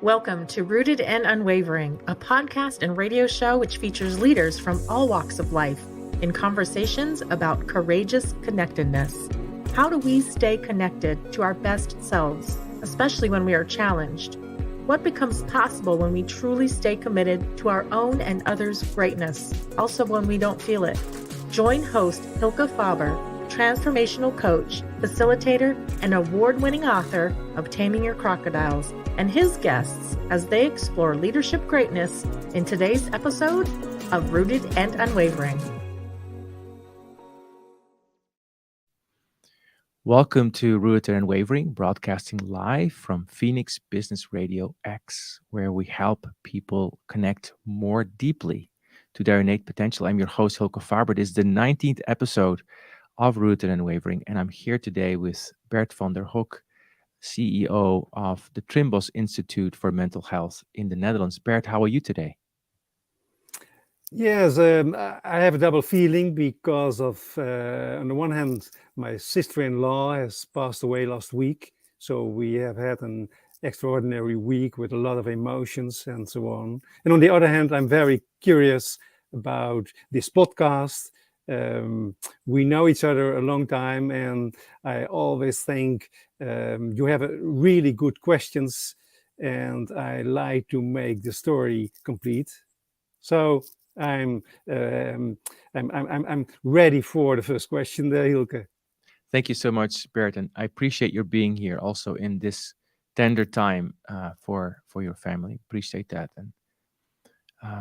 Welcome to Rooted and Unwavering, a podcast and radio show which features leaders from all walks of life in conversations about courageous connectedness. How do we stay connected to our best selves, especially when we are challenged? What becomes possible when we truly stay committed to our own and others' greatness, also when we don't feel it? Join host Hylke Faber, transformational coach, facilitator, and award-winning author of Taming Your Crocodiles, and his guests as they explore leadership greatness in today's episode of Rooted and Unwavering. Welcome to Rooted and Unwavering, broadcasting live from Phoenix Business Radio X, where we help people connect more deeply to their innate potential. I'm your host, Hylke Faber. This is the 19th episode of Rooted and Unwavering, and I'm here today with Bert van der Hoek, CEO of the Trimbos Institute for Mental Health in the Netherlands. Bert, how are you today? Yes, I have a double feeling because of, on the one hand, my sister-in-law has passed away last week. So we have had an extraordinary week with a lot of emotions and so on. And on the other hand, I'm very curious about this podcast. We know each other a long time, and I always think you have really good questions, and I like to make the story complete. So I'm ready for the first question there, Hylke. Thank you so much, Bert, and I appreciate your being here also in this tender time for your family. Appreciate that. And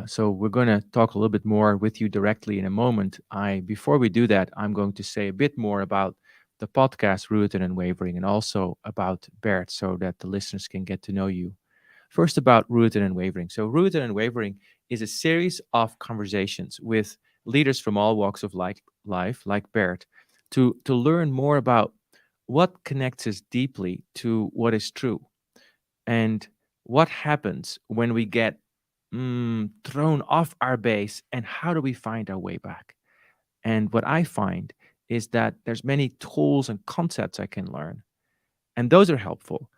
so we're going to talk a little bit more with you directly in a moment. Before we do that, I'm going to say a bit more about the podcast Rooted and Unwavering, and also about Bert, so that the listeners can get to know you. First, about Rooted and Unwavering. So Rooted and Unwavering is a series of conversations with leaders from all walks of life, like Bert, to learn more about what connects us deeply to what is true, and what happens when we get thrown off our base, and how do we find our way back. And what I find is that there's many tools and concepts I can learn, and those are helpful.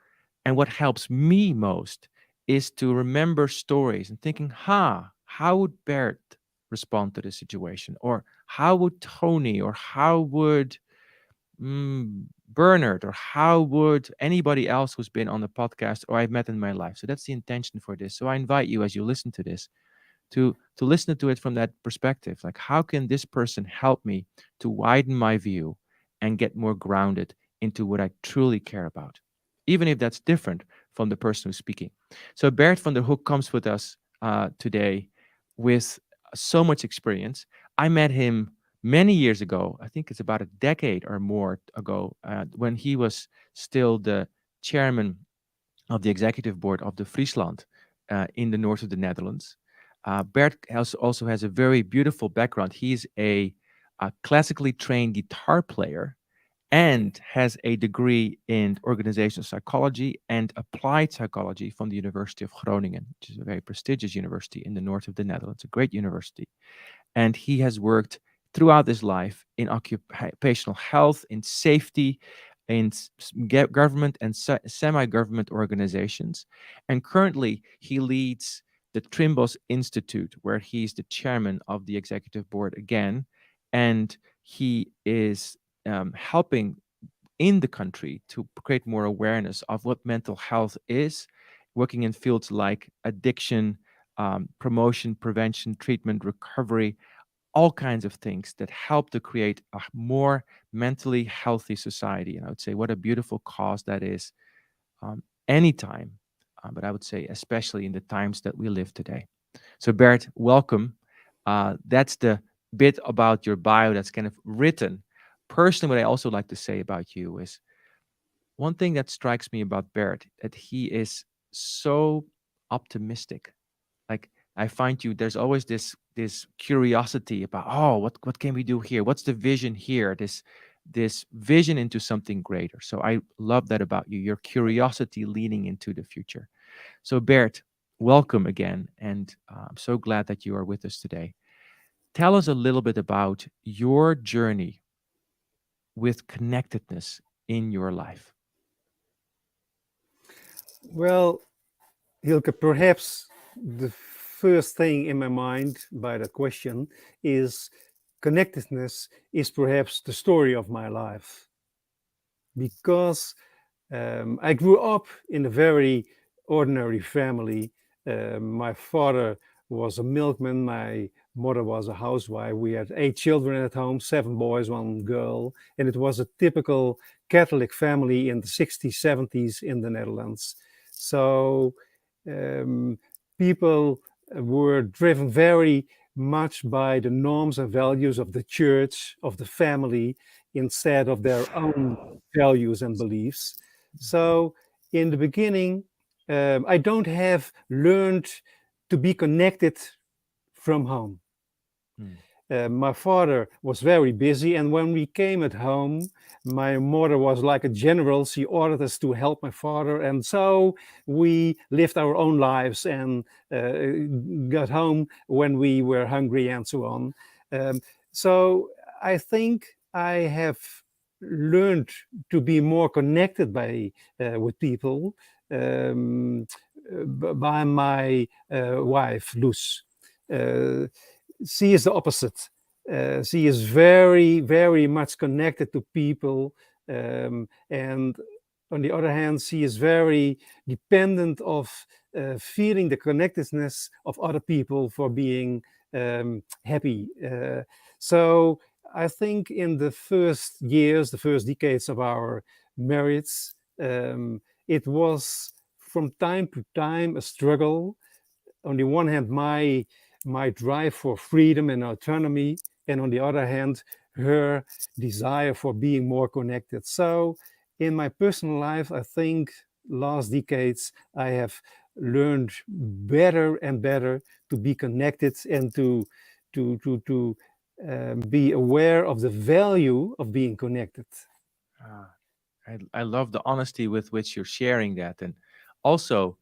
And what helps me most is to remember stories and thinking, how would Bert respond to this situation? Or how would Tony, or how would Bernard, or how would anybody else who's been on the podcast or I've met in my life? So that's the intention for this. So I invite you, as you listen to this, to listen to it from that perspective. Like, how can this person help me to widen my view and get more grounded into what I truly care about, even if that's different from the person who's speaking. So Bert van der Hoek comes with us today with so much experience. I met him many years ago. I think it's about a decade or more ago, when he was still the chairman of the executive board of the Friesland in the north of the Netherlands. Bert also has a very beautiful background. He's a classically trained guitar player and has a degree in organizational psychology and applied psychology from the University of Groningen, which is a very prestigious university in the north of the Netherlands, a great university. And he has worked throughout his life in occupational health, in safety, in government and semi-government organizations. And currently, he leads the Trimbos Institute, where he's the chairman of the executive board again. And he is helping in the country to create more awareness of what mental health is, working in fields like addiction, promotion, prevention, treatment, recovery, all kinds of things that help to create a more mentally healthy society. And I would say what a beautiful cause that is, anytime, but I would say especially in the times that we live today. So Bert, welcome. That's the bit about your bio that's kind of written. Personally, what I also like to say about you is one thing that strikes me about Bert, that he is so optimistic. Like, I find there's always this curiosity about, what can we do here? What's the vision here? This vision into something greater. So I love that about you, your curiosity leading into the future. So Bert, welcome again, and I'm so glad that you are with us today. Tell us a little bit about your journey with connectedness in your life. Well, Hylke, perhaps the first thing in my mind by that question is connectedness is perhaps the story of my life because I grew up in a very ordinary family. My father was a milkman, my mother was a housewife. We had 8 children at home, 7 boys, 1 girl, and it was a typical Catholic family in the 60s, 70s in the Netherlands. So um, people were driven very much by the norms and values of the church, of the family, instead of their own values and beliefs. So in the beginning, I don't have learned to be connected from home. Mm. My father was very busy, and when we came at home, my mother was like a general. She ordered us to help my father, and so we lived our own lives and got home when we were hungry and so on. Um, so I think I have learned to be more connected with people um, by my wife, Luz. Uh, she is the opposite. She is very, very much connected to people, and on the other hand, she is very dependent of feeling the connectedness of other people for being happy. So I think in the first years, the first decades of our marriage, it was from time to time a struggle. On the one hand, my drive for freedom and autonomy, and on the other hand, her desire for being more connected. So in my personal life, I think last decades I have learned better and better to be connected and to be aware of the value of being connected. Ah, I love the honesty with which you're sharing that. And also,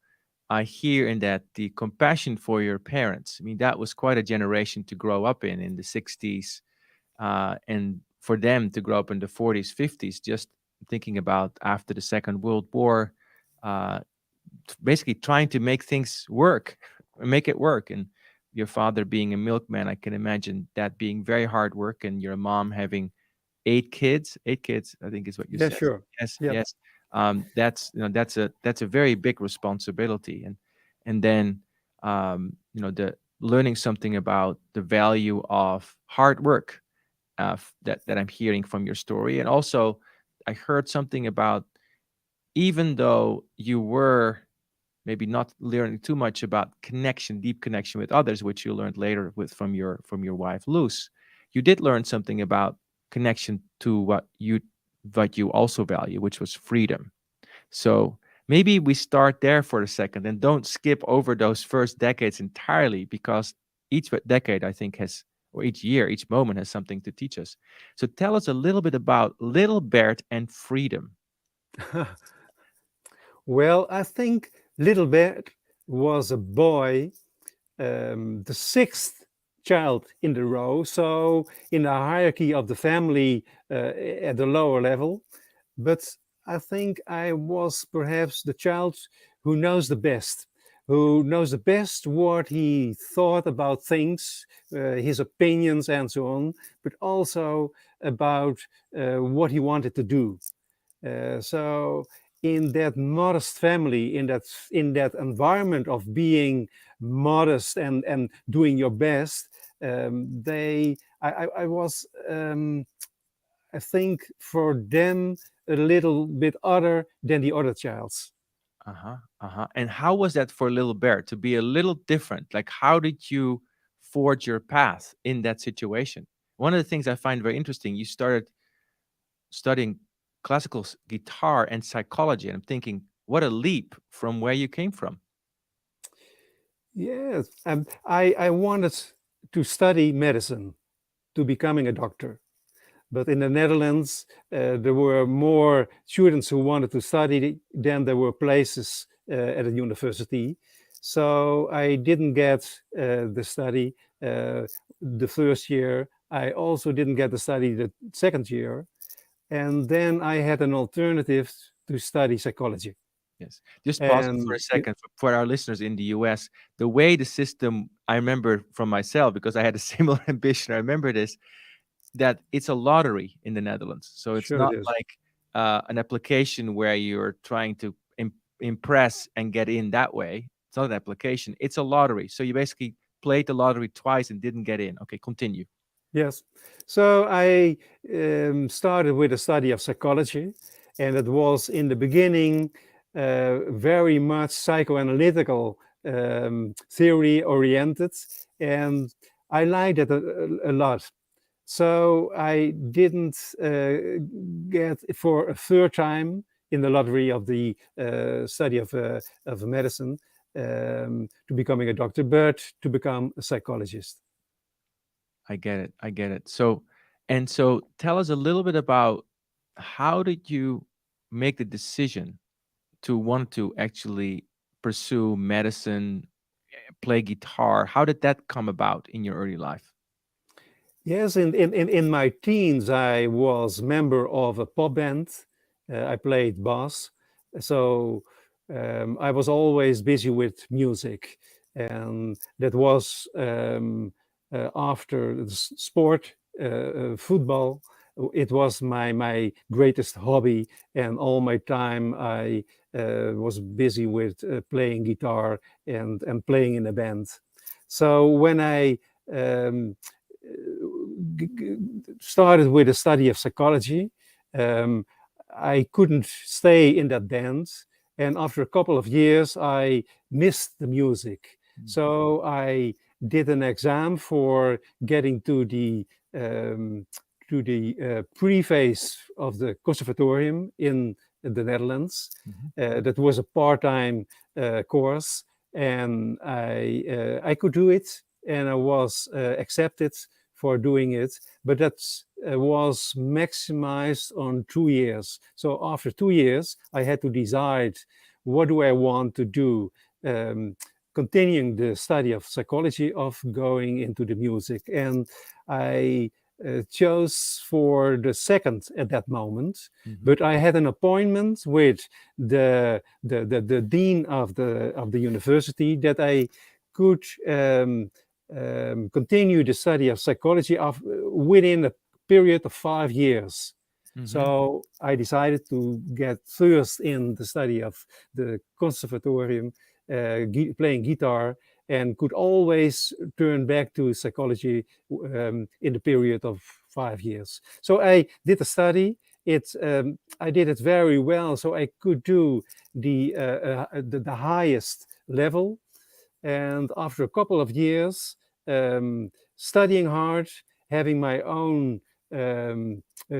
I hear in that the compassion for your parents. I mean, that was quite a generation to grow up in the 60s. And for them to grow up in the 40s, 50s, just thinking about after the Second World War, uh, basically trying to make things work, make it work. And your father being a milkman, I can imagine that being very hard work, and your mom having 8 kids. 8 kids, I think, is what you Yeah, said. sure. Yes, Yep. yes. That's that's a very big responsibility, and then the learning something about the value of hard work, that I'm hearing from your story, and also I heard something about, even though you were maybe not learning too much about connection, deep connection with others, which you learned later with from your wife Luz, you did learn something about connection to what you also value, which was freedom. So maybe we start there for a second and don't skip over those first decades entirely, because each decade, I think, has, or each year, each moment has something to teach us. So tell us a little bit about little Bert and freedom. Well, I think Little Bert was a boy, the sixth child in the row, so in the hierarchy of the family at the lower level. But I think I was perhaps the child who knows the best, who knows the best what he thought about things, his opinions, and so on, but also about what he wanted to do. So in that modest family, in that environment of being modest and doing your best, they I was I think for them a little bit other than the other childs. Uh-huh. Uh-huh. And how was that for little Bear to be a little different? Like, how did you forge your path in that situation? One of the things I find very interesting, you started studying classical guitar and psychology. And I'm thinking, what a leap from where you came from. Yes, I wanted to study medicine, to becoming a doctor. But in the Netherlands, there were more students who wanted to study than there were places at a university. So I didn't get the study the first year. I also didn't get the study the second year. And then I had an alternative to study psychology. Yes. Just pausing for And a second for our listeners in the US. The way the system, I remember from myself because I had a similar ambition. I remember this, that it's a lottery in the Netherlands. So it's sure it not is. like an application where you're trying to impress and get in that way. It's not an application, it's a lottery. So you basically played the lottery twice and didn't get in. Okay, continue. Yes. So I started with a study of psychology, and it was in the beginning very much psychoanalytical, theory oriented, and I liked it a lot. So I didn't get for a third time in the lottery of the study of medicine to becoming a doctor, but to become a psychologist. I get it. I get it. So, and so tell us a little bit about how did you make the decision to want to actually pursue medicine, play guitar? How did that come about in your early life? Yes, in my teens, I was member of a pop band. I played bass, so I was always busy with music, and that was after the sport, football. It was my greatest hobby, and all my time I was busy with playing guitar and playing in a band. So when I um, started with a study of psychology. Um, I couldn't stay in that band. And after a couple of years, I missed the music. So I did an exam for getting um, to the pre-phase of the conservatorium in the Netherlands. That was a part-time course, and I could do it, and I was accepted for doing it, but that was maximized on 2 years. So after 2 years, I had to decide what do I want to do, continuing the study of psychology, of going into the music, and I chose for the second at that moment. But I had an appointment with the dean of the university that I could continue the study of psychology within a period of 5 years. So I decided to get first in the study of the conservatorium, playing guitar, and could always turn back to psychology in the period of 5 years. So I did the study. I did it very well, so I could do the highest level. And after a couple of years, studying hard, having my own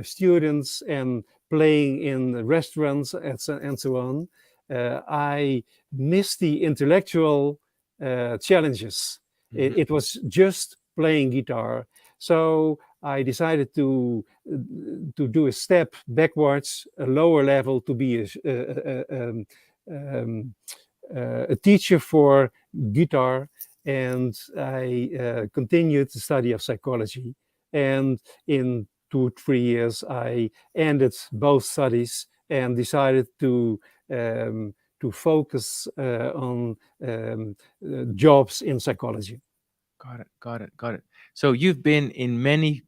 students and playing in restaurants and so on, I missed the intellectual challenges. It was just playing guitar. So I decided to do a step backwards, a lower level, to be a teacher for guitar, and I continued the study of psychology. And in 2 or 3 years, I ended both studies and decided to focus on jobs in psychology. Got it. Got it. Got it. So you've been in many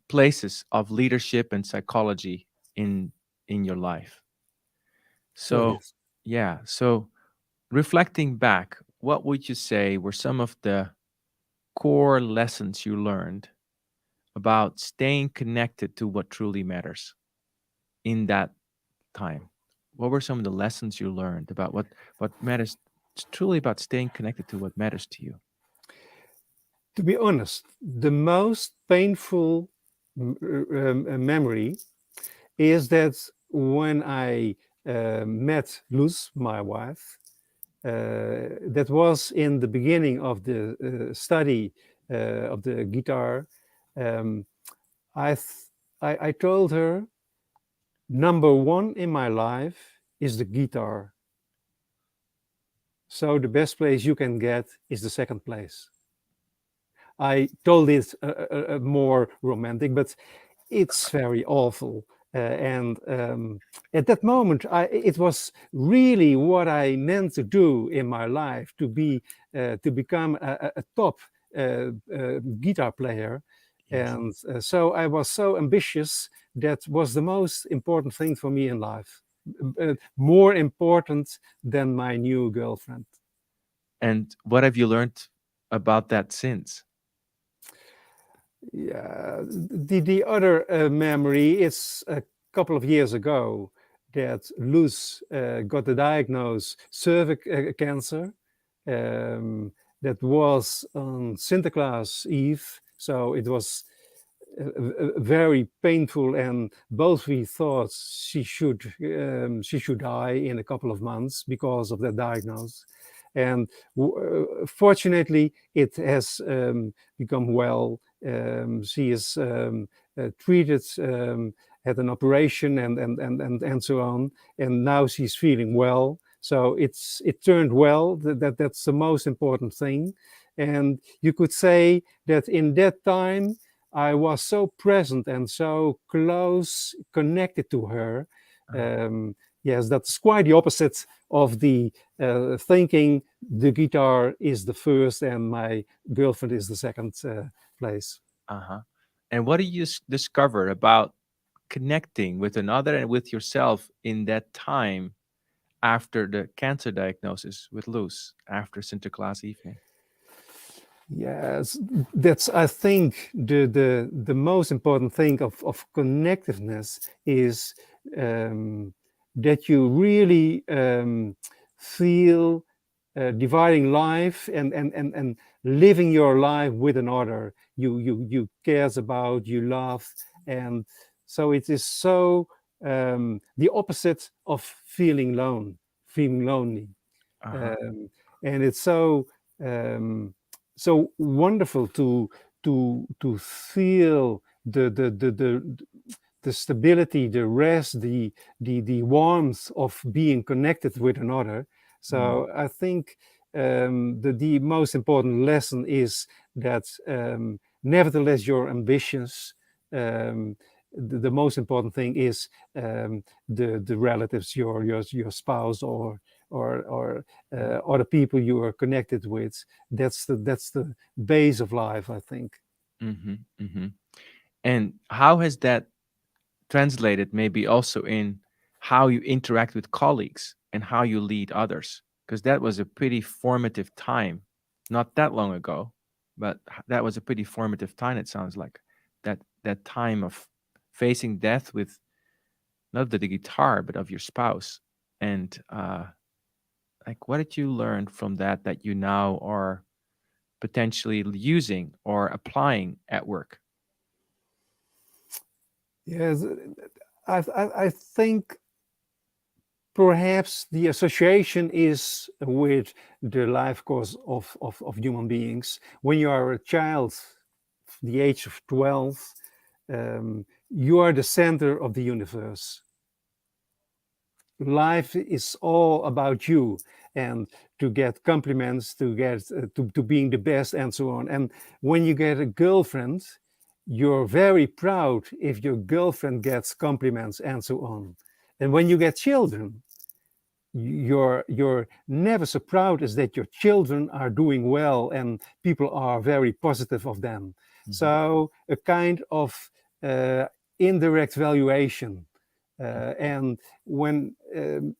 places of leadership and psychology in your life. Sure, So yes. yeah. So reflecting back, what would you say were some of the core lessons you learned about staying connected to what truly matters in that time? What were some of the lessons you learned about what matters? It's truly about staying connected to what matters to you. To be honest, the most painful memory is that when I met Luz, my wife, that was in the beginning of the study of the guitar. Um, I, th- I told her, number one in my life is the guitar. So the best place you can get is the second place. I told it more romantic, but it's very awful. And at that moment, it was really what I meant to do in my life, to become a top guitar player. Yes. And so I was so ambitious. That was the most important thing for me in life, more important than my new girlfriend. And what have you learned about that since? Yeah, the other memory is a couple of years ago that Luz got the diagnosis cervix cancer. That was on Sinterklaas Eve, so it was very painful, and both we thought she should die in a couple of months because of that diagnosis. And fortunately, it has become well. She is treated, had an operation, and so on. And now she's feeling well. So it turned well. That's the most important thing. And you could say that in that time, I was so present and so close, connected to her. Uh, Um, yes, that's quite the opposite of the thinking the guitar is the first and my girlfriend is the second place. uh-huh. And what do you discover about connecting with another and with yourself in that time after the cancer diagnosis with Luz, after Sinterklaas evening? Yes, that's I think the most important thing of connectiveness is um, that you really feel dividing life and living your life with another you cares about, you love. And so it is so the opposite of feeling lonely. Uh-huh. um, and it's so um, so wonderful to feel the stability, the rest, the warmth of being connected with another. Mm. So I think the most important lesson is that nevertheless your ambitions. Um, the most important thing is the relatives, your spouse, or other people you are connected with. That's the base of life, I think. Mm-hmm. Mm-hmm. And how has that translated maybe also in how you interact with colleagues and how you lead others? Because that was a pretty formative time, not that long ago, but that was a pretty formative time. It sounds like that time of facing death with not the guitar, but of your spouse. And like, what did you learn from that you now are potentially using or applying at work? Yes, I think perhaps the association is with the life course of human beings. When you are a child, the age of 12, you are the center of the universe. Life is all about you, and to get compliments, to get to being the best, and so on. And when you get a girlfriend, you're very proud if your girlfriend gets compliments and so on. And when you get children, you're never so proud as that your children are doing well and people are very positive of them. Mhm. So a kind of uh, indirect valuation. And when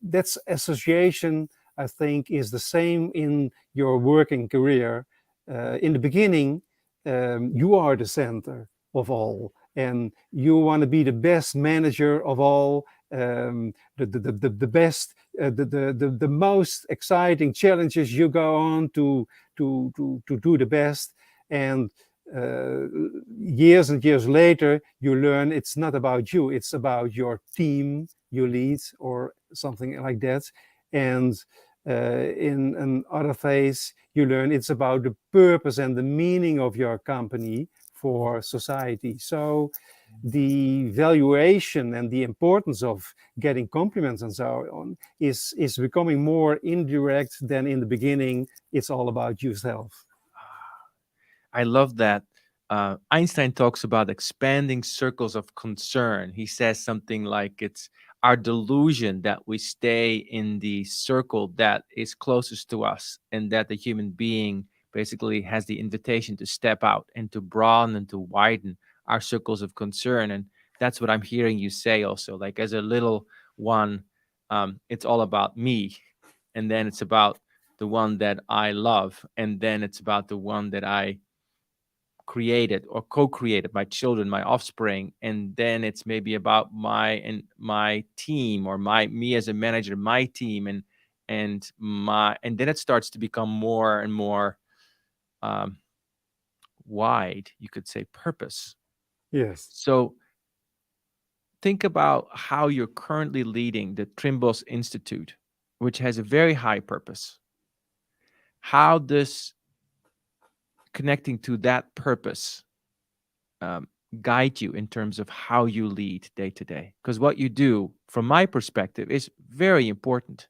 that's association, I think, is the same in your working career. In the beginning, you are the center of all, and you want to be the best manager of all, the best, the most exciting challenges you go on to do the best. And uh, years and years later, you learn it's not about you, it's about your team you lead or something like that. And in another phase, you learn it's about the purpose and the meaning of your company for society. So the valuation and the importance of getting compliments and so on is becoming more indirect than in the beginning. It's all about yourself. I love that. Einstein talks about expanding circles of concern. He says something like it's our delusion that we stay in the circle that is closest to us, and that the human being basically has the invitation to step out and to broaden and to widen our circles of concern. And that's what I'm hearing you say also. Like, as a little one, it's all about me, and then it's about the one that I love, and then it's about the one that I created or co-created, my children, my offspring, and then it's maybe about my team, or my me as a manager, my team, and then it starts to become more and more um, wide, you could say, purpose. Yes. So think about how you're currently leading the Trimbos Institute, which has a very high purpose. How does connecting to that purpose um, guide you in terms of how you lead day to day? Because what you do, from my perspective, is very important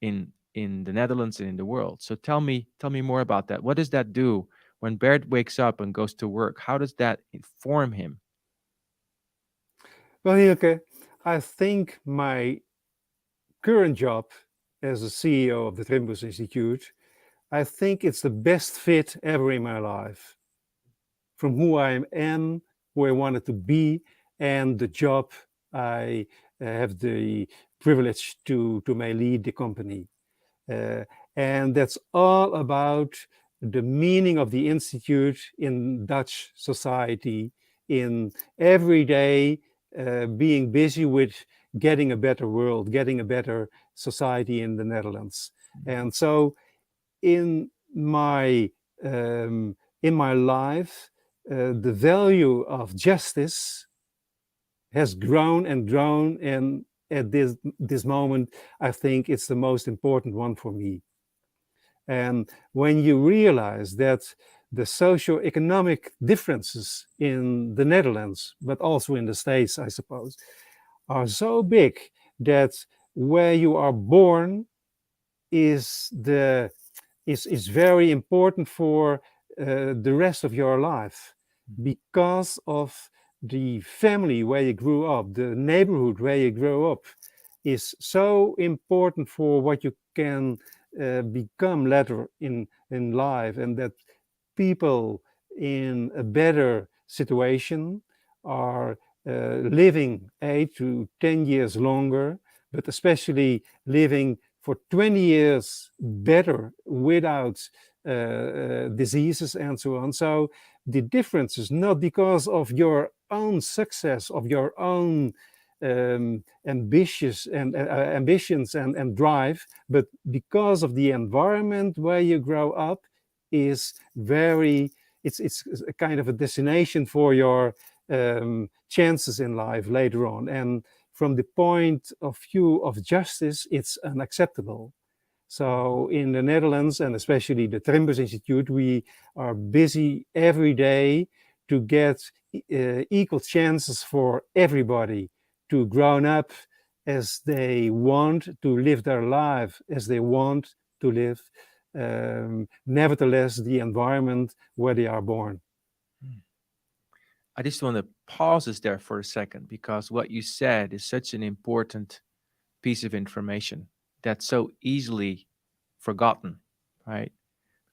in the Netherlands and in the world. So tell me more about that. What does that do when Bert wakes up and goes to work? How does that inform him? Well, Hylke, I think my current job as a CEO of the Trimbos Institute, I think it's the best fit ever in my life. From who I am, who I wanted to be, and the job I have the privilege to may lead the company. Uh, and that's all about the meaning of the institute in Dutch society, in every day being busy with getting a better world, getting a better society in the Netherlands. And so in my in my life, the value of justice has grown and grown, and at this moment, I think it's the most important one for me. And when you realize that the socio-economic differences in the Netherlands, but also in the States, I suppose, are so big that where you are born is the is very important for the rest of your life, because of the family where you grew up, the neighborhood where you grew up is so important for what you can become later in life, and that people in a better situation are living 8 to 10 years longer, but especially living for 20 years better without diseases and so on. So the difference is not because of your own success, of your own ambitions and drive, but because of the environment where you grow up is very, it's a kind of a destination for your chances in life later on. And from the point of view of justice, it's unacceptable. So in the Netherlands, and especially the Trimbos Institute, we are busy every day to get equal chances for everybody to grow up as they want, to live their life as they want to live. Nevertheless, the environment where they are born. I just want to pause us there for a second, because what you said is such an important piece of information that's so easily forgotten, right?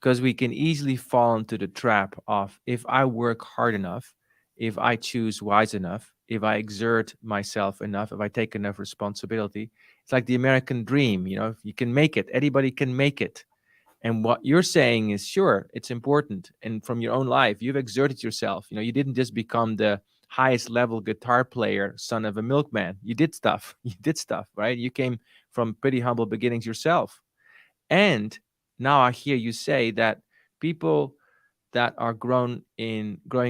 Because we can easily fall into the trap of, if I work hard enough, if I choose wise enough, if I exert myself enough, if I take enough responsibility. It's like the American dream, if you can make it, anybody can make it. And what you're saying is, sure, it's important. And from your own life, you've exerted yourself. You didn't just become the highest level guitar player, son of a milkman. You did stuff. You did stuff, right? You came from pretty humble beginnings yourself. And now I hear you say that people that are growing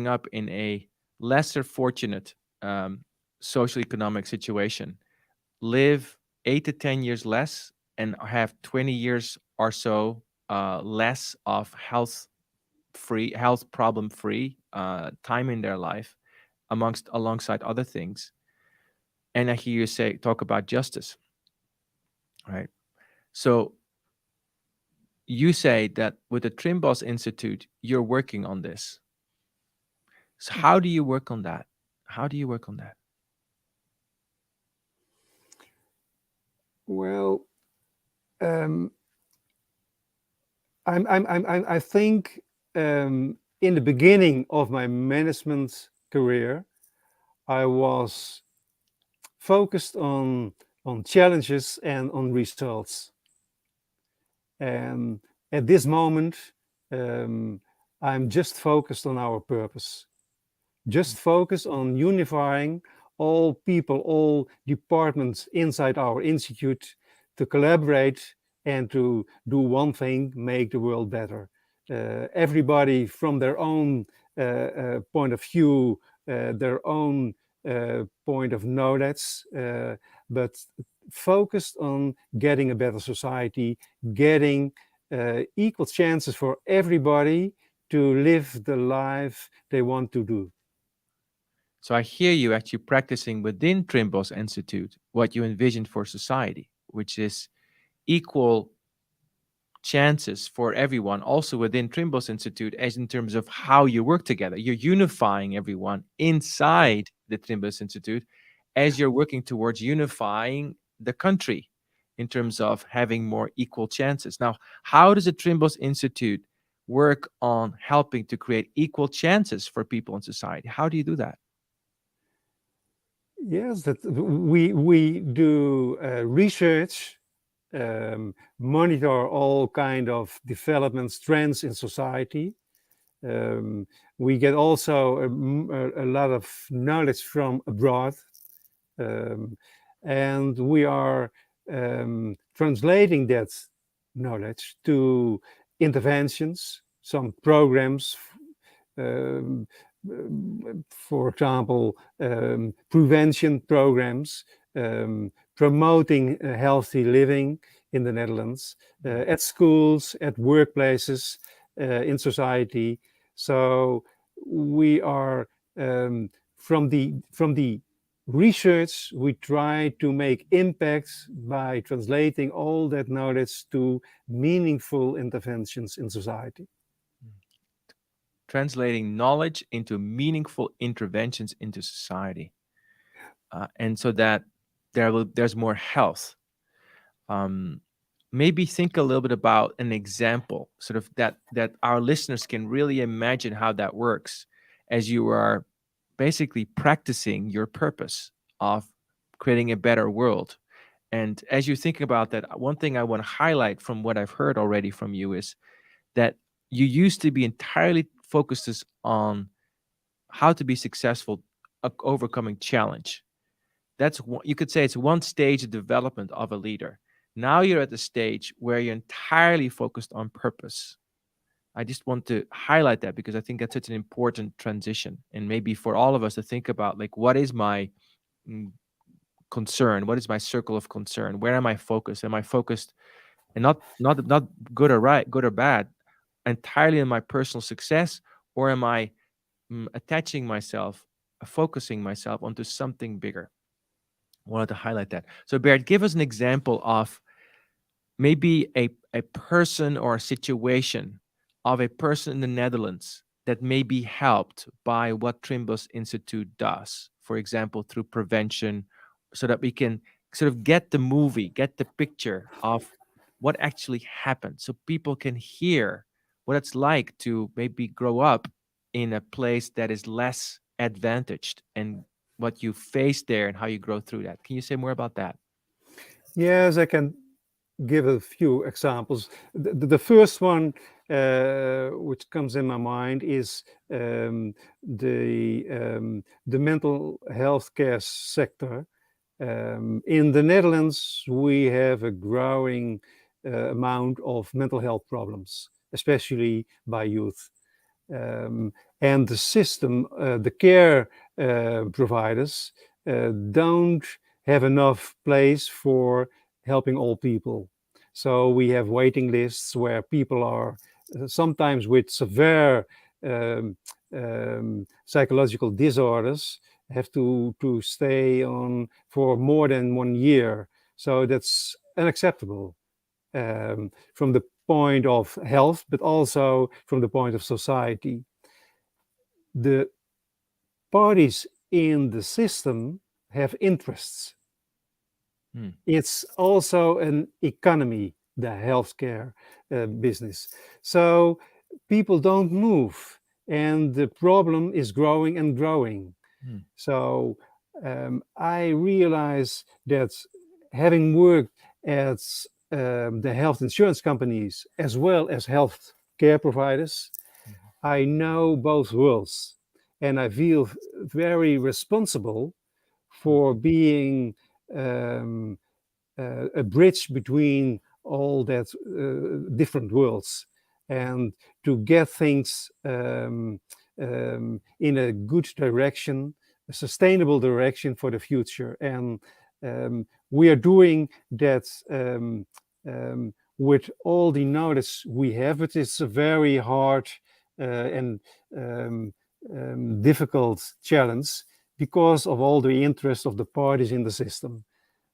up in a lesser fortunate social economic situation live 8 to 10 years less, and have 20 years or so less of health problem free time in their life, alongside other things. And I hear you talk about justice, right? So you say that with the Trimbos Institute, you're working on this. So how do you work on that? How do you work on that? Well, um, I think in the beginning of my management career, I was focused on challenges and on results. And at this moment, um, I'm just focused on our purpose, just focus on unifying all people, all departments inside our institute to collaborate and to do one thing, make the world better. Everybody from their own point of view, their own point of knowledge, but focused on getting a better society, getting equal chances for everybody to live the life they want to do. So I hear you actually practicing within Trimbos Institute what you envisioned for society, which is equal chances for everyone, also within Trimbos Institute, as in terms of how you work together. You're unifying everyone inside the Trimbos Institute as you're working towards unifying the country in terms of having more equal chances. Now, how does the Trimbos Institute work on helping to create equal chances for people in society? How do you do that? Yes, that we do research, monitor all kind of developments, trends in society. Um, we get also a lot of knowledge from abroad, um, and we are translating that knowledge to interventions, some programs, um, for example, prevention programs, promoting healthy living in the Netherlands, at schools, at workplaces, in society. So we are from the research, we try to make impacts by translating all that knowledge to meaningful interventions in society. Translating knowledge into meaningful interventions into society, and so that there's more health. Um, Maybe think a little bit about an example, sort of that our listeners can really imagine how that works, as you are basically practicing your purpose of creating a better world. And as you think about that, one thing I want to highlight from what I've heard already from you is that you used to be entirely focused on how to be successful overcoming challenge. You could say it's one stage of development of a leader. Now you're at the stage where you're entirely focused on purpose. I just want to highlight that because I think that's such an important transition, and maybe for all of us to think about, like, what is my mm, concern? What is my circle of concern? Where am I focused? Am I focused, and not good or right, good or bad, entirely on my personal success, or am I attaching myself, focusing myself onto something bigger? I wanted to highlight that. So, Bert, give us an example of maybe a person or a situation of a person in the Netherlands that may be helped by what Trimbos Institute does, for example, through prevention, so that we can sort of get the movie, get the picture of what actually happened, so people can hear what it's like to maybe grow up in a place that is less advantaged, and what you face there and how you grow through that. Can you say more about that? Yes, I can give a few examples. The first one, which comes in my mind, is the mental health care sector. In the Netherlands, we have a growing amount of mental health problems, especially by youth. Um, and the system, the care providers, don't have enough place for helping all people. So we have waiting lists where people are sometimes with severe um, psychological disorders have to stay on for more than 1 year. So that's unacceptable from the point of health, but also from the point of society. The parties in the system have interests. Hmm. It's also an economy, the healthcare business. So people don't move, and the problem is growing and growing. Hmm. So I realize that having worked at the health insurance companies as well as health care providers, I know both worlds, and I feel very responsible for being um, a bridge between all that different worlds, and to get things in a good direction, a sustainable direction for the future. And we are doing that with all the knowledge we have. It is a very hard and difficult challenge because of all the interest of the parties in the system.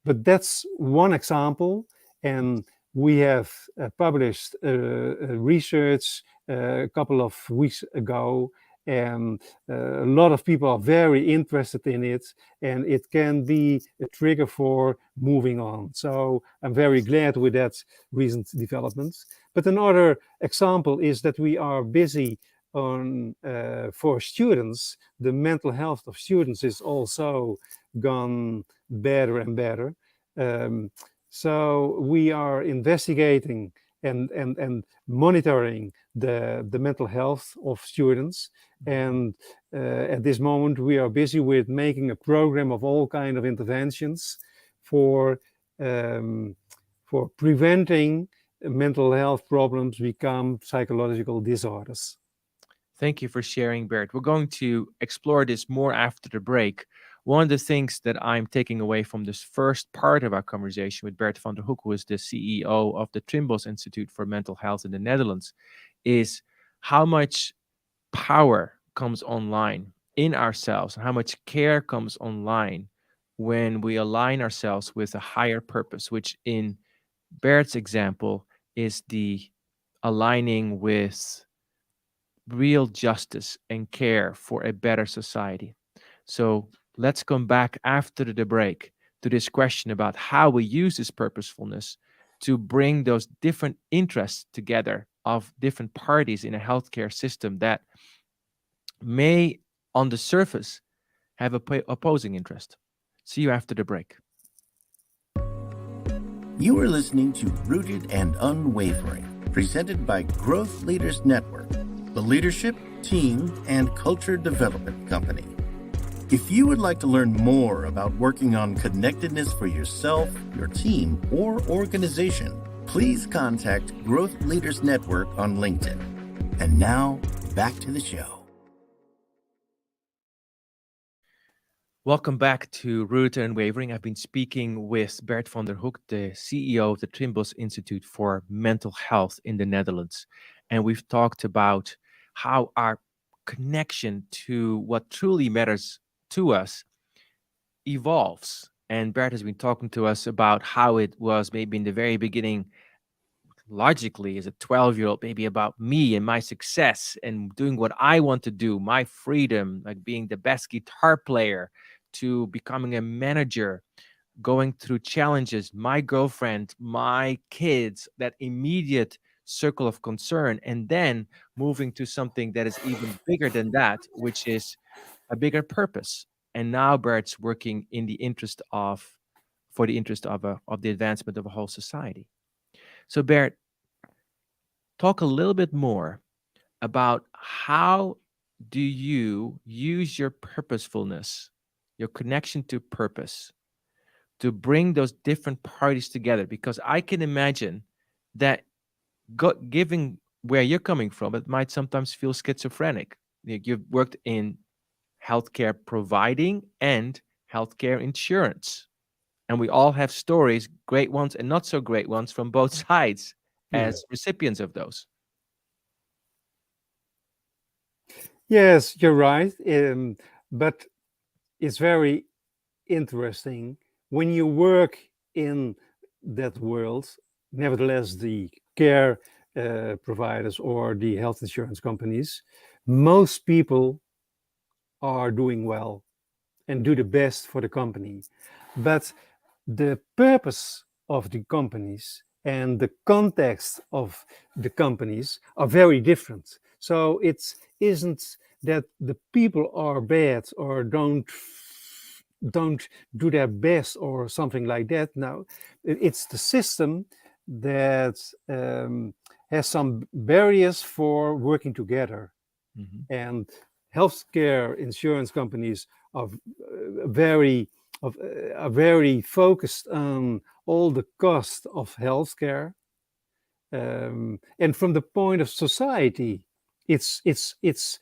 But that's one example, and we have published research a couple of weeks ago, and a lot of people are very interested in it, and it can be a trigger for moving on. So I'm very glad with that recent development. But another example is that we are busy on for students. The mental health of students is also gone better and better. Um, so we are investigating and monitoring the mental health of students. And at this moment, we are busy with making a program of all kind of interventions for um, for preventing mental health problems become psychological disorders. Thank you for sharing, Bert. We're going to explore this more after the break. One of the things that I'm taking away from this first part of our conversation with Bert van der Hoek, who is the CEO of the Trimbos Institute for Mental Health in the Netherlands, is how much power comes online in ourselves, and how much care comes online when we align ourselves with a higher purpose, which in Bert's example is the aligning with real justice and care for a better society. So let's come back after the break to this question about how we use this purposefulness to bring those different interests together of different parties in a healthcare system that may, on the surface, have opposing interest. See you after the break. You are listening to Rooted and Unwavering, presented by Growth Leaders Network, the leadership, team, and culture development company. If you would like to learn more about working on connectedness for yourself, your team, or organization, please contact Growth Leaders Network on LinkedIn. And now, back to the show. Welcome back to Rooted and Unwavering. I've been speaking with Bert van der Hoek, the CEO of the Trimbos Institute for Mental Health in the Netherlands. And we've talked about how our connection to what truly matters to us evolves. And Bert has been talking to us about how it was maybe in the very beginning, logically, as a 12-year-old, maybe about me and my success and doing what I want to do, my freedom, like being the best guitar player, to becoming a manager, going through challenges, my girlfriend, my kids, that immediate circle of concern, and then moving to something that is even bigger than that, which is a bigger purpose. And now Bert's working in the interest of, for the interest of the advancement of a whole society. So Bert, talk a little bit more about how do you use your purposefulness, your connection to purpose, to bring those different parties together? Because I can imagine that given where you're coming from, it might sometimes feel schizophrenic. You've worked in healthcare providing and healthcare insurance. And we all have stories, great ones and not so great ones, from both sides as recipients of those. Yes, you're right. But it's very interesting when you work in that world. Nevertheless, the care providers or the health insurance companies, most people are doing well and do the best for the company. But the purpose of the companies and the context of the companies are very different. So it isn't that the people are bad or don't do their best or something like that. No, it's the system that has some barriers for working together. Mhm. And healthcare insurance companies are very are very focused on all the cost of healthcare. And from the point of society, it's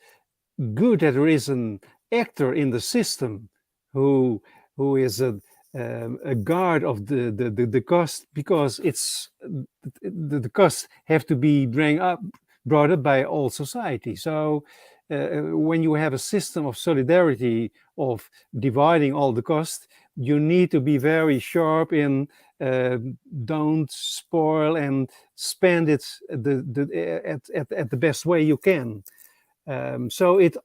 good that there is an actor in the system who is a guard of the cost, because it's the costs have to be brought up by all society. So when you have a system of solidarity, of dividing all the cost, you need to be very sharp in uh, don't spoil and spend it at the best way you can. So it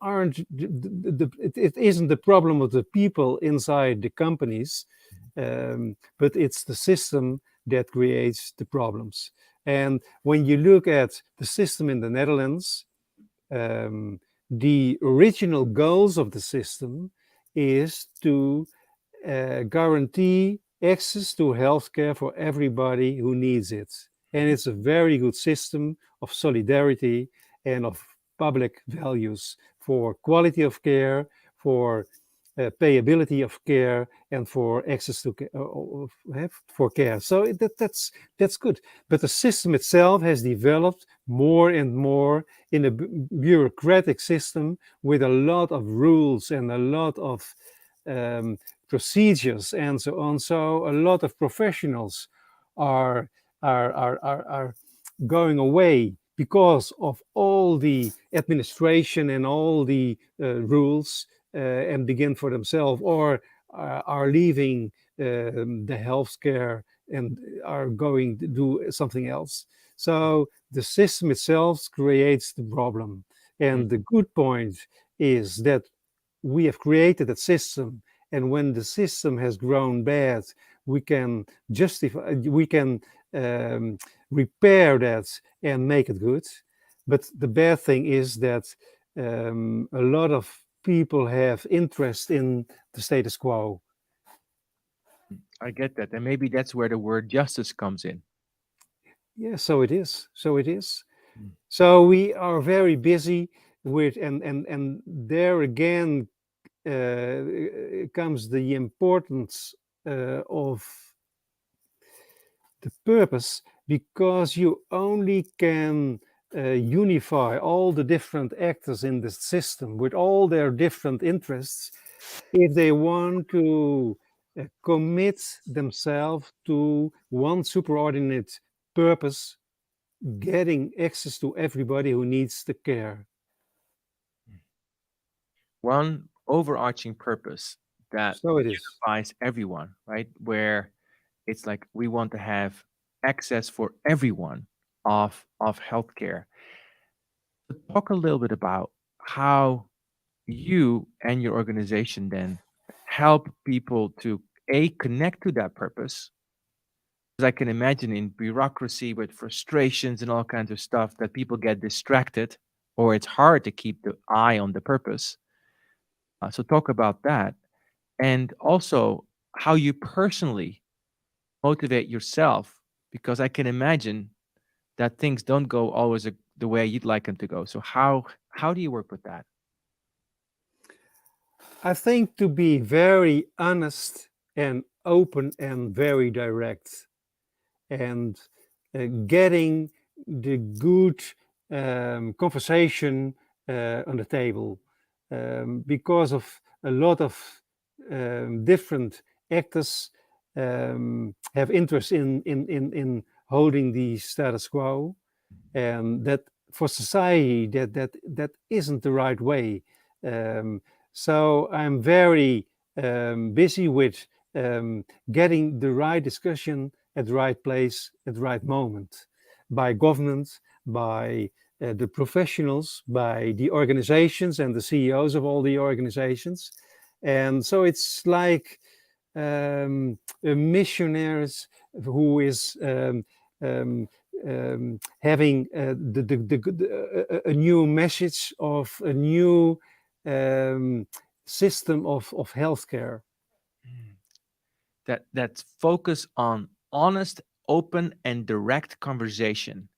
isn't the problem of the people inside the companies, but it's the system that creates the problems. And when you look at the system in the Netherlands, the original goals of the system is to guarantee access to healthcare for everybody who needs it. And it's a very good system of solidarity and of public values for quality of care, for payability of care, and for access to for care. So that's good. But the system itself has developed more and more in a bureaucratic system with a lot of rules and a lot of procedures and so on. So a lot of professionals are are going away because of all the administration and all the rules, and begin for themselves, or are leaving the healthcare and are going to do something else. So the system itself creates the problem. Mm. And the good point is that we have created a system, and when the system has grown bad, we can justify, we can um, repair that and make it good. But the bad thing is that a lot of people have interest in the status quo. I get that. And maybe that's where the word justice comes in. Yeah, so it is. So it is. Mm. So we are very busy with, and there again comes the importance of the purpose, because you only can unify all the different actors in the system with all their different interests if they want to commit themselves to one superordinate purpose, getting access to everybody who needs the care. One overarching purpose that So it is. unifies everyone, right? Where it's like we want to have access for everyone of healthcare. Talk a little bit about how you and your organization then help people to connect to that purpose. Because I can imagine in bureaucracy with frustrations and all kinds of stuff that people get distracted, or it's hard to keep the eye on the purpose. So talk about that, and also how you personally motivate yourself, because I can imagine that things don't go always the way you'd like them to go. So how do you work with that? I think to be very honest and open and very direct, and getting the good conversation on the table, because of a lot of different actors have interest in holding the status quo, and that for society that isn't the right way. Um, so I'm very busy with getting the right discussion at the right place at the right moment, by government, by the professionals, by the organizations and the CEOs of all the organizations. And so it's like a missionaries who is having a new message of a new system of healthcare. Mm. That focus on honest, open, and direct conversation.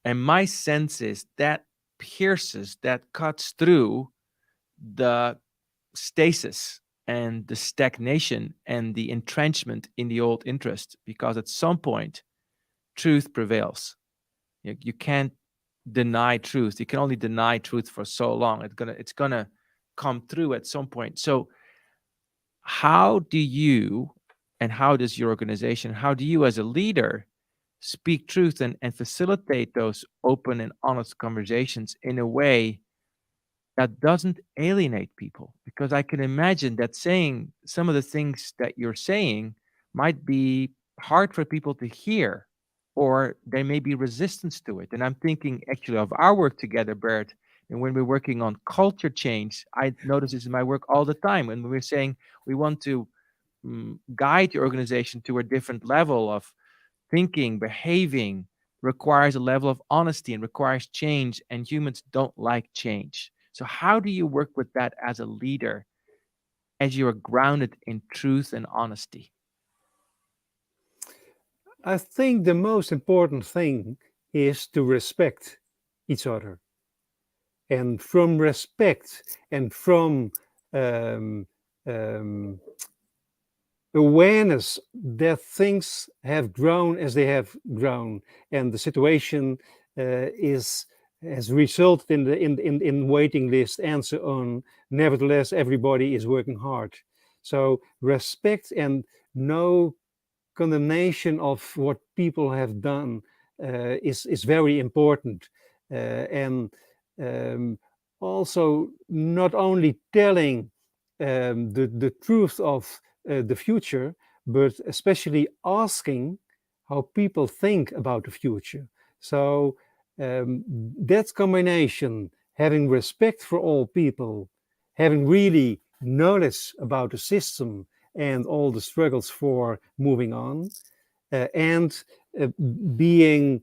And my sense is that pierces, that cuts through the stasis and the stagnation and the entrenchment in the old interest, because at some point truth prevails. You can't deny truth. You can only deny truth for so long. It's gonna come through at some point. So how do you, and how does your organization, how do you as a leader speak truth and facilitate those open and honest conversations in a way that doesn't alienate people? Because I can imagine that saying some of the things that you're saying might be hard for people to hear, or there may be resistance to it. And I'm thinking actually of our work together, Bert. And when we're working on culture change, I notice this in my work all the time. And when we're saying we want to guide your organization to a different level of thinking, behaving, requires a level of honesty and requires change, and humans don't like change. So, how do you work with that as a leader as you are grounded in truth and honesty? I think the most important thing is to respect each other. And from respect and from um, um, awareness that things have grown as they have grown, and the situation is has resulted in waiting list and so on. Nevertheless, everybody is working hard. So respect and no condemnation of what people have done is very important, and um, also not only telling the truth of the future, but especially asking how people think about the future. So that combination, having respect for all people, having really knowledge about the system and all the struggles for moving on, and uh, being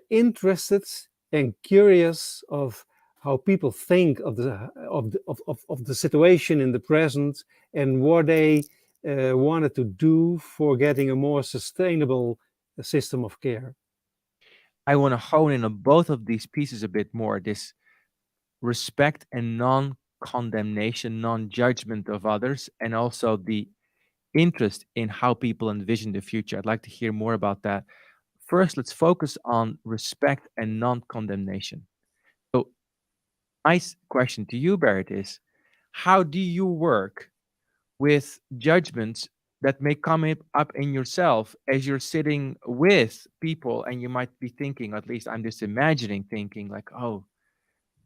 interested and curious of how people think of the situation in the present and what they wanted to do for getting a more sustainable system of care. I want to hone in on both of these pieces a bit more, this respect and non condemnation, non judgment of others, and also the interest in how people envision the future. I'd like to hear more about that. First, let's focus on respect and non condemnation. So, my question to you, Barrett, is how do you work with judgments that may come up in yourself as you're sitting with people, and you might be thinking, at least I'm just imagining thinking, like, oh,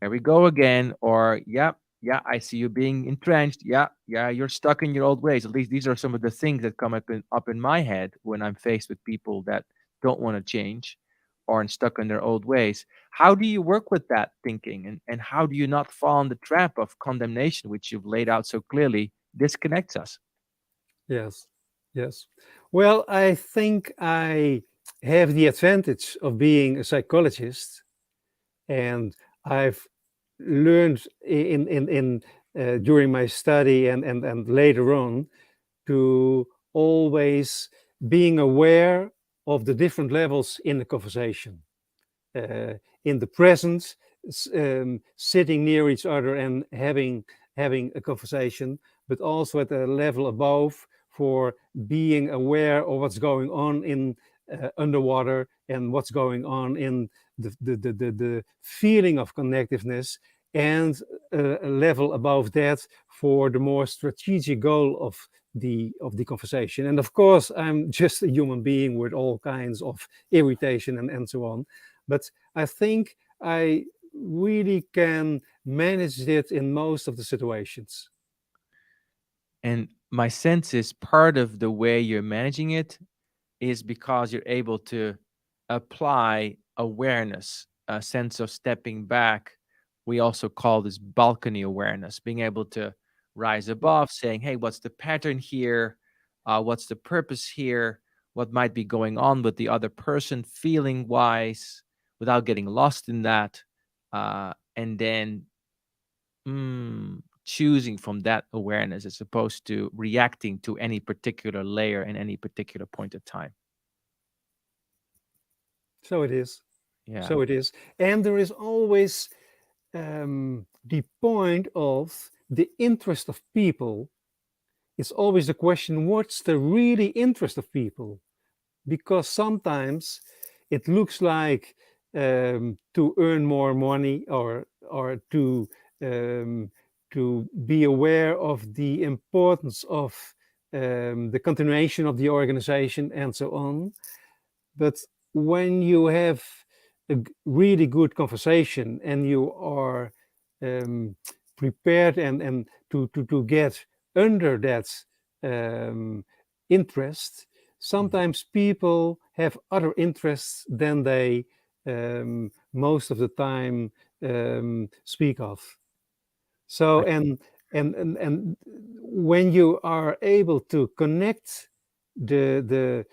there we go again, or yeah, yeah, I see you being entrenched. Yeah, yeah, you're stuck in your old ways. At least these are some of the things that come up in my head when I'm faced with people that don't want to change or are stuck in their old ways. How do you work with that thinking, and how do you not fall in the trap of condemnation, which you've laid out so clearly disconnects us? Yes, yes. Well, I think I have the advantage of being a psychologist, and I've learned in during my study and later on to always being aware of the different levels in the conversation. In the present, sitting near each other and having a conversation, but also at a level above for being aware of what's going on in underwater and what's going on in the feeling of connectiveness, and a level above that for the more strategic goal of the conversation. And of course, I'm just a human being with all kinds of irritation and so on. But I think I really can manage it in most of the situations. And my sense is part of the way you're managing it is because you're able to apply awareness sense of stepping back, we also call this balcony awareness, being able to rise above, saying, hey, what's the pattern here? What's the purpose here? What might be going on with the other person, feeling wise, without getting lost in that. And then choosing from that awareness as opposed to reacting to any particular layer in any particular point of time. So it is. Yeah. So it is. And there is always the point of the interest of people. It's always the question, what's the really interest of people? Because sometimes it looks like to earn more money or to be aware of the importance of the continuation of the organization and so on. But when you have a really good conversation and you are prepared and to get under that interest, sometimes people have other interests than they most of the time speak of. So and when you are able to connect the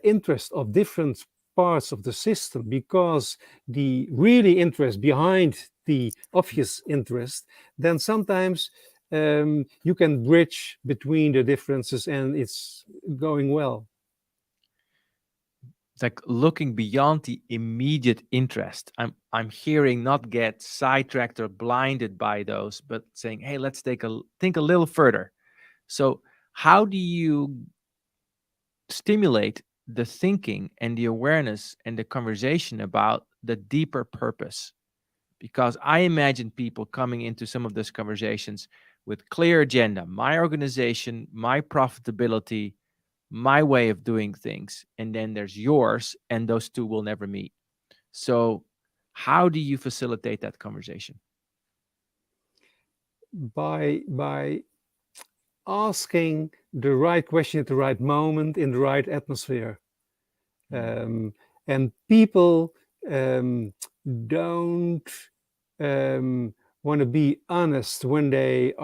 interest of different parts of the system, because the really interest behind the obvious interest, then sometimes you can bridge between the differences and it's going well. It's like looking beyond the immediate interest. I'm hearing not get sidetracked or blinded by those, but saying, hey, let's think a little further. So how do you stimulate the thinking and the awareness and the conversation about the deeper purpose? Because I imagine people coming into some of those conversations with clear agenda, my organization, my profitability, my way of doing things, and then there's yours, and those two will never meet. So how do you facilitate that conversation? By asking the right question at the right moment in the right atmosphere. And people don't want to be honest when they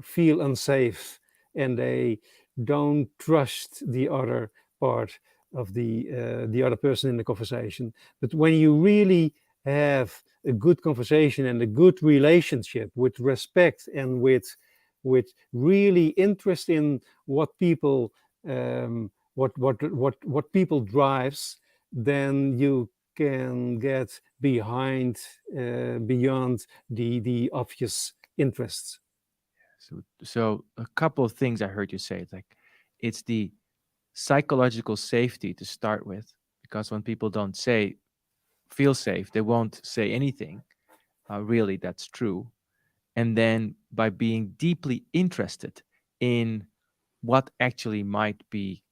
feel unsafe and they don't trust the other part of the other person in the conversation. But when you really have a good conversation and a good relationship with respect and with really interest in what people what people drives, then you can get beyond the obvious interests. So a couple of things I heard you say. It's like it's the psychological safety to start with, because when people don't feel safe, they won't say anything. Really, that's true. And then by being deeply interested in what actually might be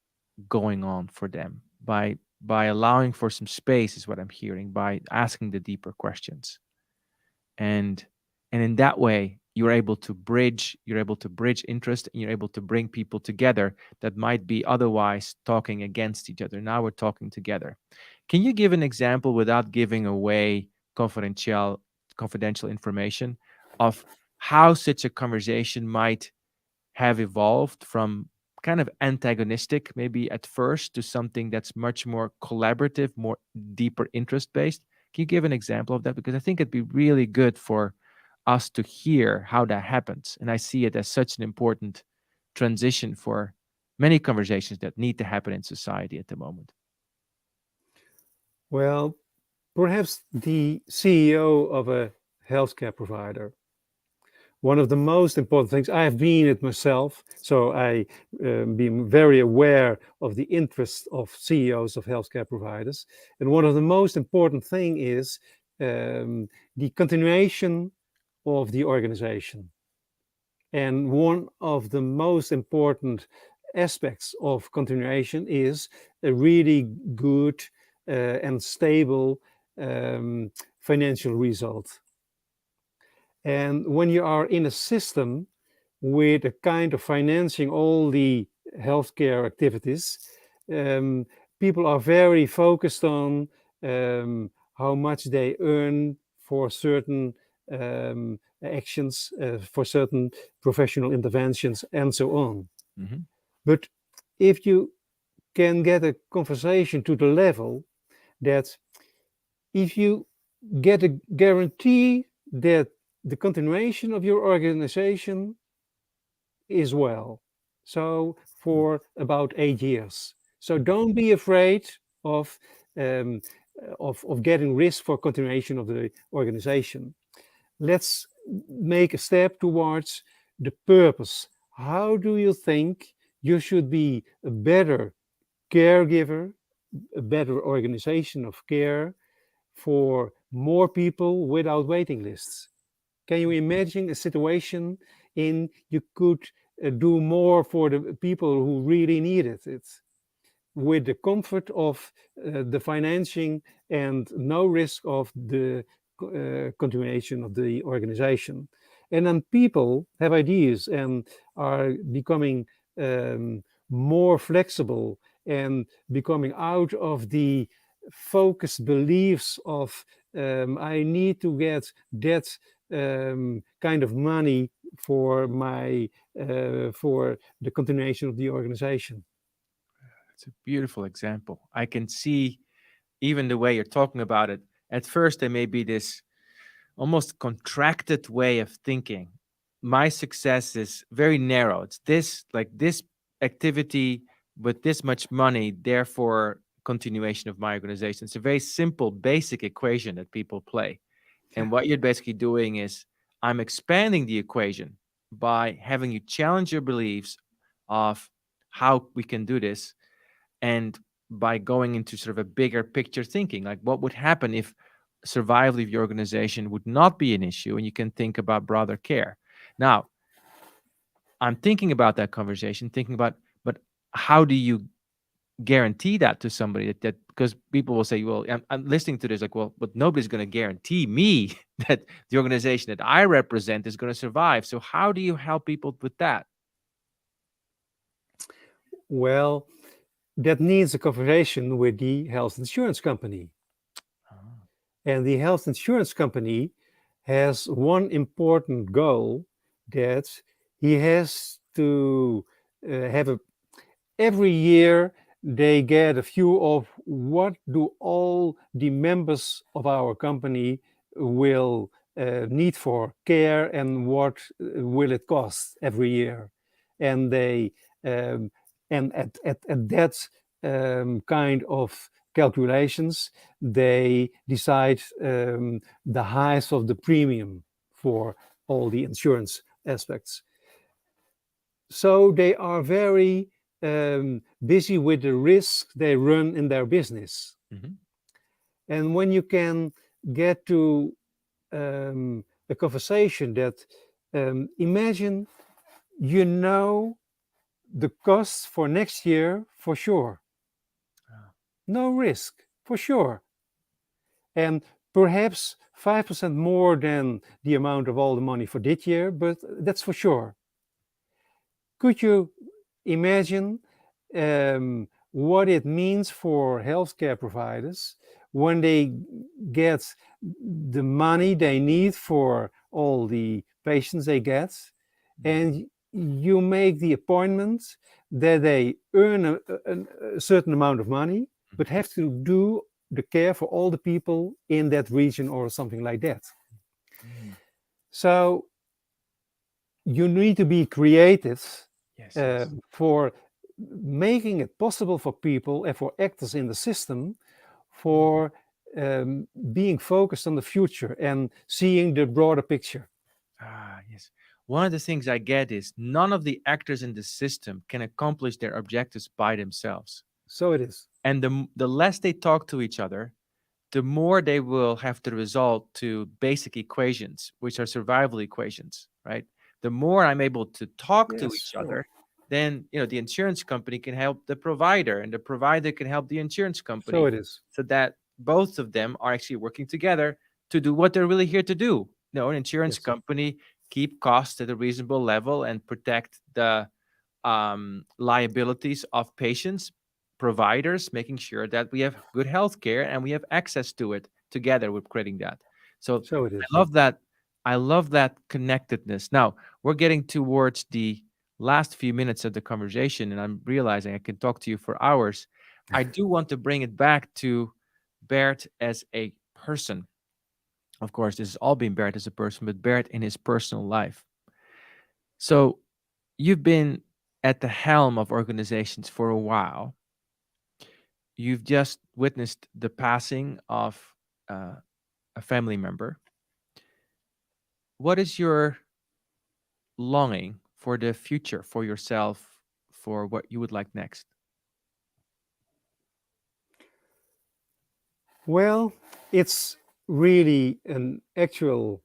going on for them, by allowing for some space, is what I'm hearing, by asking the deeper questions. And in that way, you're able to bridge interest, and you're able to bring people together that might be otherwise talking against each other. Now we're talking together. Can you give an example, without giving away confidential information, of how such a conversation might have evolved from kind of antagonistic, maybe at first, to something that's much more collaborative, more deeper interest based? Can you give an example of that? Because I think it'd be really good for us to hear how that happens. And I see it as such an important transition for many conversations that need to happen in society at the moment. Well, perhaps the CEO of a healthcare provider. One of the most important things, I have been it myself, so I been very aware of the interests of CEOs of healthcare providers. And one of the most important thing is the continuation of the organization. And one of the most important aspects of continuation is a really good and stable financial result. And when you are in a system with a kind of financing all the healthcare activities, people are very focused on how much they earn for certain actions, for certain professional interventions, and so on. Mm-hmm. But if you can get a conversation to the level that if you get a guarantee that the continuation of your organization is well, so for about 8 years. So don't be afraid of um, of getting risk for continuation of the organization. Let's make a step towards the purpose. How do you think you should be a better caregiver, a better organization of care for more people without waiting lists? Can you imagine a situation in you could do more for the people who really need it with the comfort of the financing and no risk of the continuation of the organization? And then people have ideas and are becoming more flexible and becoming out of the focused beliefs of I need to get that kind of money for my for the continuation of the organization. It's a beautiful example. I can see even the way you're talking about it. At first, there may be this almost contracted way of thinking. My success is very narrow. It's this, like this activity with this much money, therefore continuation of my organization. It's a very simple, basic equation that people play. And what you're basically doing is I'm expanding the equation by having you challenge your beliefs of how we can do this, and by going into sort of a bigger picture thinking, like what would happen if survival of your organization would not be an issue, and you can think about broader care. Now, I'm thinking about that conversation, thinking about, but how do you guarantee that to somebody that because people will say, well, I'm listening to this like, well, but nobody's going to guarantee me that the organization that I represent is going to survive. So how do you help people with that? Well, that needs a conversation with the health insurance company. And the health insurance company has one important goal, that he has to have a every year they get a view of what do all the members of our company will need for care and what will it cost every year. And they and at that kind of calculations, they decide the highest of the premium for all the insurance aspects. So they are very busy with the risks they run in their business. Mm-hmm. And when you can get to a conversation that imagine you know the costs for next year for sure, no risk for sure, and perhaps 5% more than the amount of all the money for this year, but that's for sure. Could you imagine what it means for healthcare providers when they get the money they need for all the patients they get, and you make the appointment that they earn a certain amount of money, but have to do the care for all the people in that region or something like that. Mm. So you need to be creative Yes. for making it possible for people and for actors in the system for being focused on the future and seeing the broader picture. Yes. One of the things I get is none of the actors in the system can accomplish their objectives by themselves. So it is. And the less they talk to each other, the more they will have to resort to basic equations, which are survival equations, right? The more I'm able to talk to each other, then the insurance company can help the provider, and the provider can help the insurance company. So it is. So that both of them are actually working together to do what they're really here to do. An insurance company keep costs at a reasonable level and protect the liabilities of patients, providers, making sure that we have good health care and we have access to it together with creating that. So So it is. I love that. I love that connectedness. Now we're getting towards the last few minutes of the conversation, and I'm realizing I can talk to you for hours. I do want to bring it back to Bert as a person. Of course, this has all been Bert as a person, but Bert in his personal life. So you've been at the helm of organizations for a while. You've just witnessed the passing of a family member. What is your longing for the future, for yourself, for what you would like next? Well, it's really an actual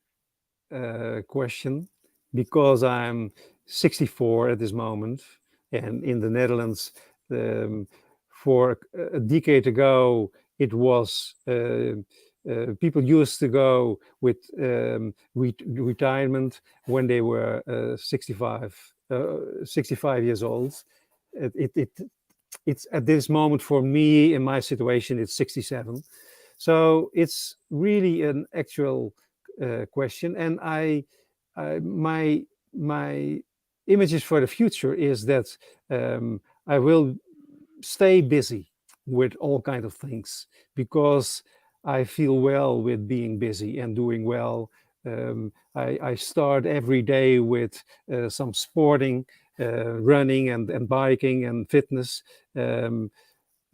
question because I'm 64 at this moment, and in the Netherlands, um, for a decade ago, it was people used to go with retirement when they were 65 years old. It, it, it's at this moment for me in my situation, it's 67. So it's really an actual question, and my images for the future is that I will stay busy with all kind of things because I feel well with being busy and doing well. I start every day with some sporting, running and biking and fitness, um,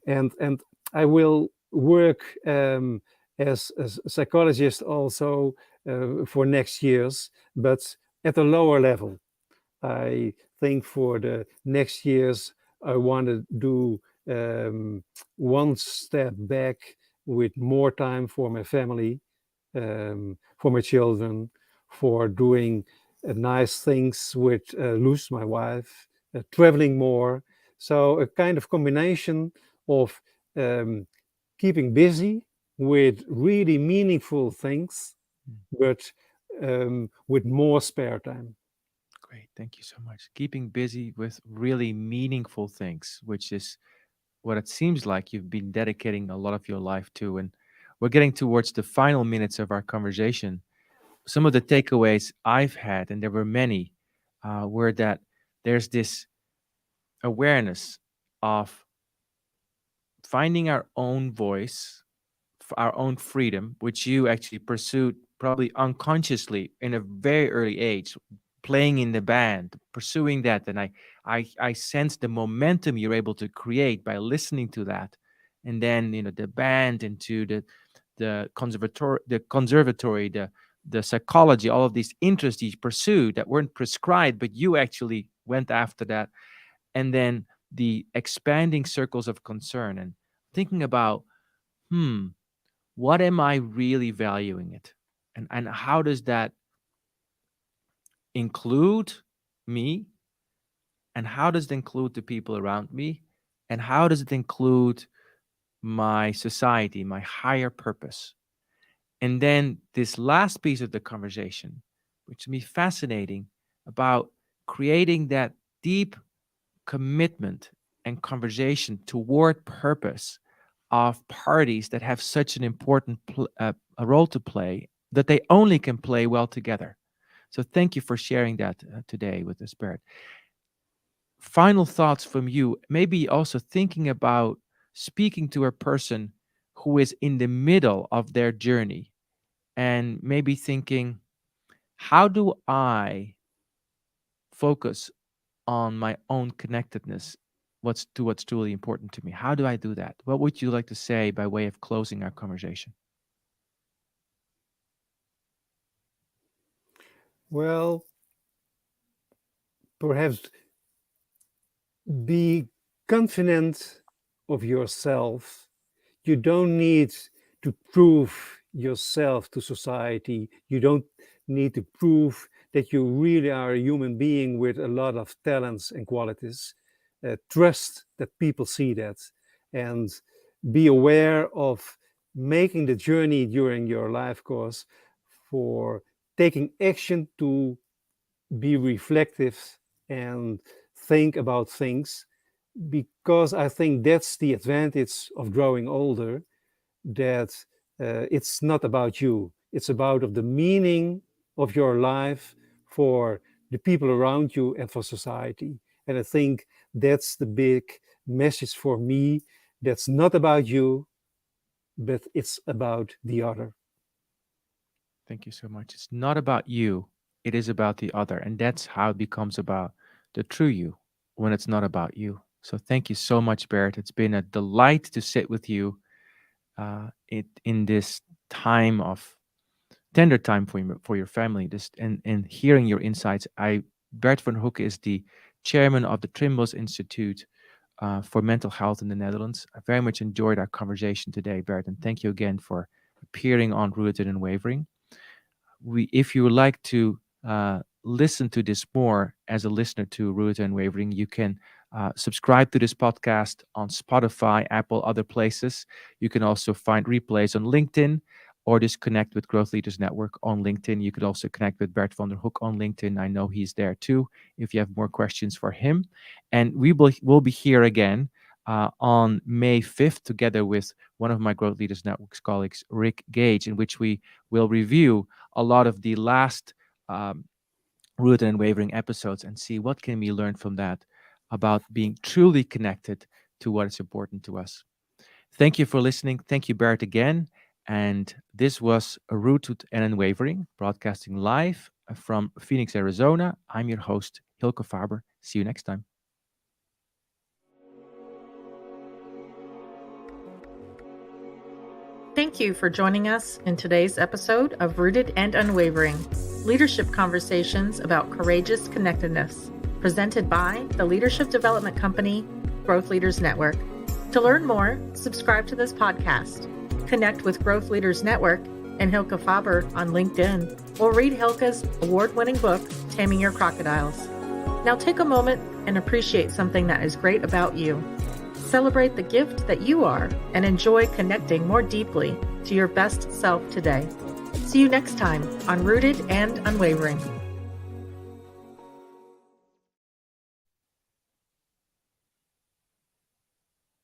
and I will work as a psychologist also for next years, but at a lower level. I think for the next years, I want to do one step back with more time for my family, for my children, for doing nice things with Luz, my wife, traveling more. So a kind of combination of um, keeping busy with really meaningful things, but with more spare time. Great. Thank you so much. Keeping busy with really meaningful things, which is what it seems like you've been dedicating a lot of your life to. And we're getting towards the final minutes of our conversation. Some of the takeaways I've had, and there were many, were that there's this awareness of finding our own voice, our own freedom, which you actually pursued probably unconsciously in a very early age, playing in the band, pursuing that. And I sense the momentum you're able to create by listening to that. And then, the band into the conservatory, the psychology, all of these interests you pursued that weren't prescribed, but you actually went after that. And then the expanding circles of concern and thinking about, what am I really valuing it? And how does that include me? And how does it include the people around me? And how does it include my society, my higher purpose? And then this last piece of the conversation, which to me fascinating, about creating that deep commitment and conversation toward purpose of parties that have such an important a role to play that they only can play well together. So thank you for sharing that today with us, Bert. Final thoughts from you, maybe also thinking about speaking to a person who is in the middle of their journey and maybe thinking, how do I focus on my own connectedness, what's truly important to me? How do I do that? What would you like to say by way of closing our conversation? Well, perhaps be confident of yourself. You don't need to prove yourself to society. You don't need to prove that you really are a human being with a lot of talents and qualities. Trust that people see that, and be aware of making the journey during your life course for taking action to be reflective and think about things, because I think that's the advantage of growing older, that it's not about you. It's about of the meaning of your life for the people around you and for society. And I think that's the big message for me. That's not about you, but it's about the other. Thank you so much. It's not about you, it is about the other. And that's how it becomes about the true you when it's not about you. So thank you so much, Bert. It's been a delight to sit with you in this time of tender time for your family. This and hearing your insights. Bert van Hoek is the chairman of the Trimbos Institute for mental health in the Netherlands. I very much enjoyed our conversation today, Bert, and thank you again for appearing on Rooted Unwavering. If you would like to listen to this more as a listener to Rooted Unwavering, you can subscribe to this podcast on Spotify, Apple, other places. You can also find replays on LinkedIn, or just connect with Growth Leaders Network on LinkedIn. You could also connect with Bert van der Hoek on LinkedIn. I know he's there too, if you have more questions for him. And we'll be here again on May 5th, together with one of my Growth Leaders Network's colleagues, Rick Gage, in which we will review a lot of the last Rooted and Unwavering episodes and see what can we learn from that about being truly connected to what is important to us. Thank you for listening. Thank you, Bert, again. And this was Rooted and Unwavering, broadcasting live from Phoenix, Arizona. I'm your host, Hylke Faber. See you next time. Thank you for joining us in today's episode of Rooted and Unwavering, leadership conversations about courageous connectedness, presented by the leadership development company, Growth Leaders Network. To learn more, subscribe to this podcast. Connect with Growth Leaders Network and Hylke Faber on LinkedIn, or read Hylke's award-winning book, Taming Your Crocodiles. Now take a moment and appreciate something that is great about you. Celebrate the gift that you are and enjoy connecting more deeply to your best self today. See you next time on Rooted and Unwavering.